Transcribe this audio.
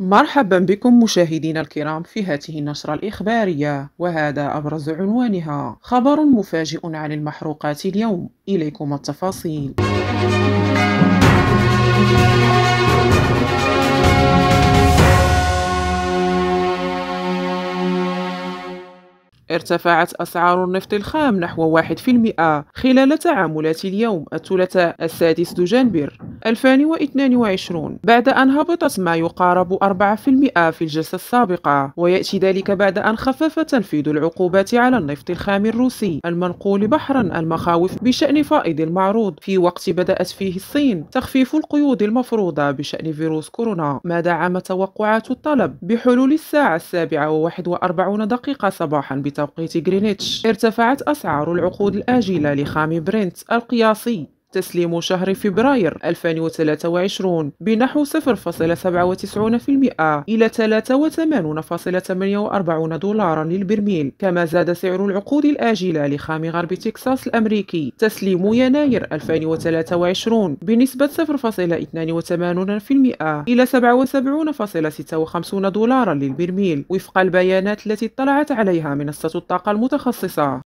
مرحبا بكم مشاهدينا الكرام في هذه النشرة الإخبارية، وهذا أبرز عنوانها: خبر مفاجئ عن المحروقات اليوم، إليكم التفاصيل. ارتفعت أسعار النفط الخام نحو 1% خلال تعاملات اليوم الثلاثاء 6 دجنبر 2022، بعد أن هبطت ما يقارب 4% في الجلسة السابقة، ويأتي ذلك بعد أن خفف تنفيذ العقوبات على النفط الخام الروسي المنقول بحرا المخاوف بشأن فائض المعروض، في وقت بدأت فيه الصين تخفيف القيود المفروضة بشأن فيروس كورونا، ما دعم توقعات الطلب بحلول الساعة 7:41 صباحا بتوقيت غرينتش. ارتفعت أسعار العقود الآجلة لخام برنت القياسي تسليم شهر فبراير 2023 بنحو 0.97% إلى 83.48 دولارا للبرميل، كما زاد سعر العقود الآجلة لخام غرب تكساس الأمريكي تسليم يناير 2023 بنسبة 0.82% إلى 77.56 دولارا للبرميل، وفق البيانات التي اطلعت عليها منصة الطاقة المتخصصة.